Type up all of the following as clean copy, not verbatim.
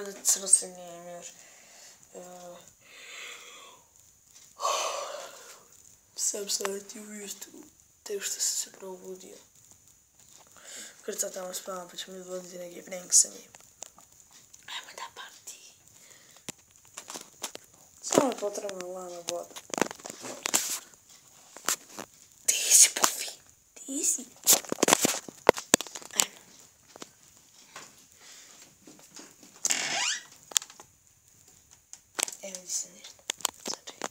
ovdje crse gamer. Sam savjeti ujutru, tek što sam se probudio. Krca tamo spavam pa ćemo izvoditi neke prank sa njim. Ajmo da parti. Samo je potrebna lana voda. Ti si Pufi, ti si. Ajmo. Evo vidi se nešto. Stani.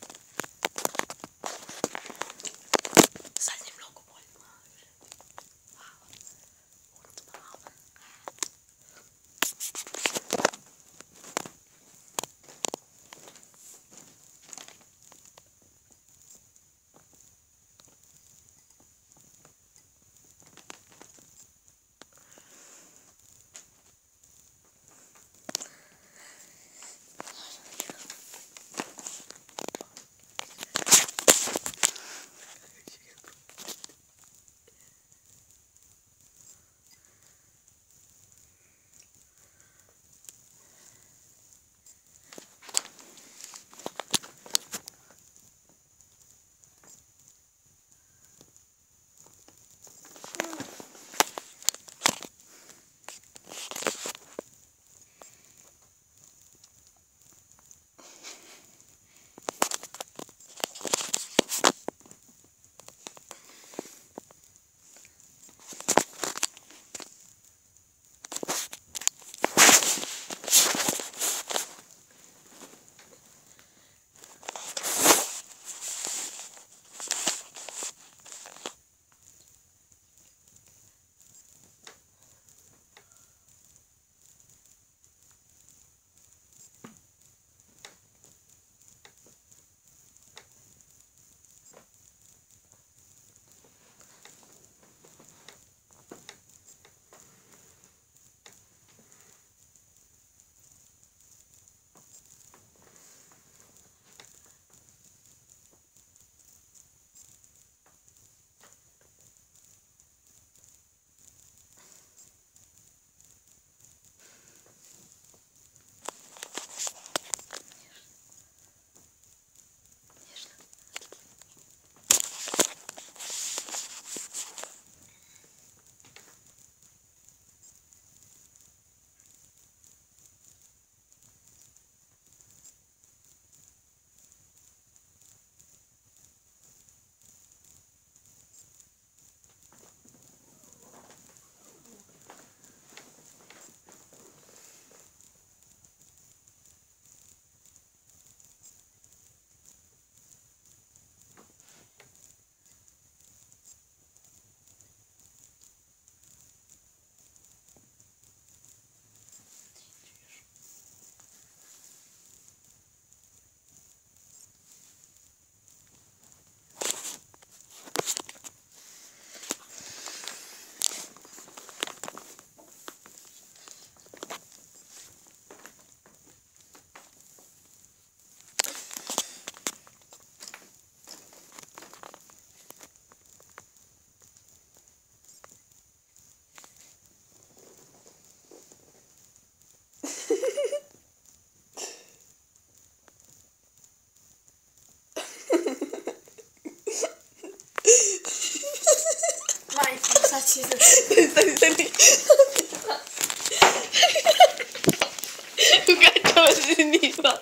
Ugačava se snima.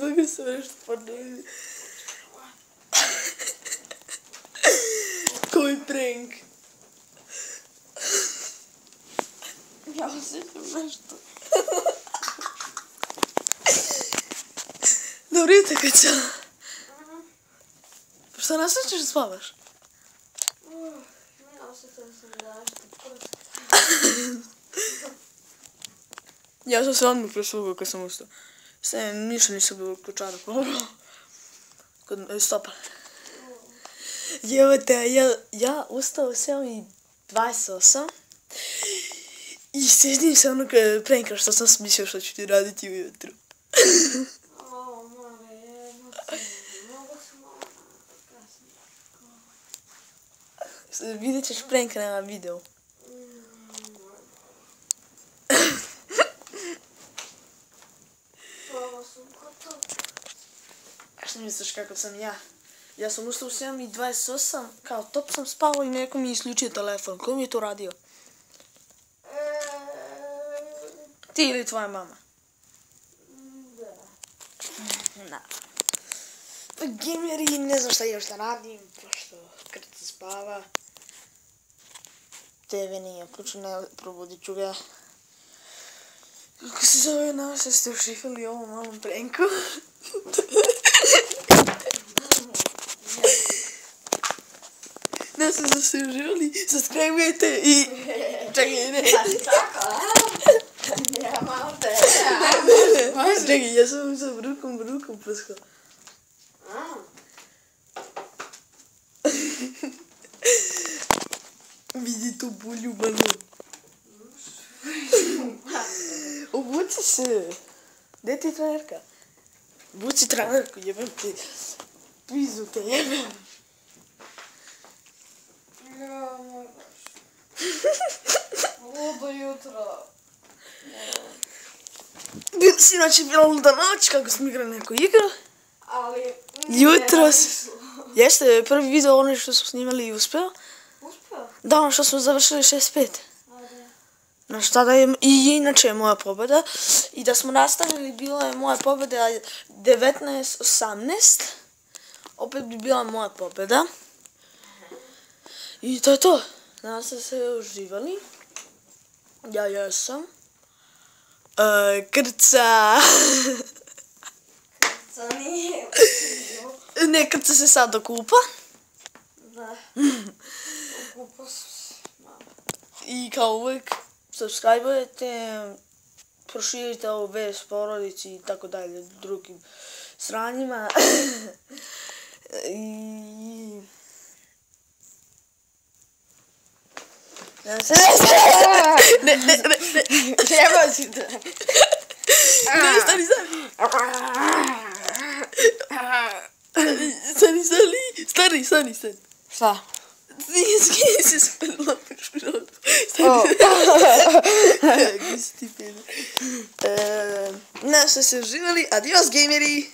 Mogli se nešto ponoviti. Koji prank? Ja osjećam nešto. Dobro jutro, Kaća. Šta nasjećaš da spavaš? Ne osjećam sam da nešto prst. Ja sam se odmah presvugao kad sam ustao. Sve, ništa nisam bilo ključara pobrao. Kod stopa. Evo te, ja ustao sve ovi 28. I sjedim se onog pranka što sam mislio što ću ti raditi ujutru. O, more, jebote. Mogu sam ovo kasnije. vidjet ćeš prank na video. Pravo sam gotovo. A što misliš kako sam ja? Ja sam ustao u 7:28, kao top sam spao i neko mi je isključio telefon. Ko mi je to radio? Ti ili tvoja mama? Da. Pa gameri, ne znam šta još da radim, pošto Krca spava. TV nije uključena, probudit ću ga. Kako se zove nas, ste ušifali ovom malom pranku? Ne znam da ste uživali, subscribe-ujete i... Čekaj, ne. Tako, ja malo te. Čekaj, ja sam sa rukom prskao. Vidi tu poljubanu. Obuci se. Gdje ti je trenerka? Obuci trenerku, jebem ti. Pizu te jebem. Ja, moraš. Ludo jutro. Sinoć je bila luda noć kako smo igrali neku igru. Ali... Jutros. Jeste, prvi video ono što smo snimali i uspeo. Uspeo? Da, ono što smo završili 6:5. Ajde. Znaš, tada je i inače je moja pobjeda. I da smo nastavili, bila je moja pobjeda 19-18. Opet bi bila moja pobjeda. I to je to. Nadam se da ste uživali. Ja jesam. Krca. Krca nije. Ne, Krca se sad okupa. Da. Okupo se. I kao uvijek, subscribe-ujete, proširite ovu vest porodici i tako dalje, drugim sranjima. I... Ne. Treba si da. Ne, stani. Stani. Šta? Skini se spalila pišpirotu. Gdje si ti pene? Nadam se da ste uživali. Adios, gameri!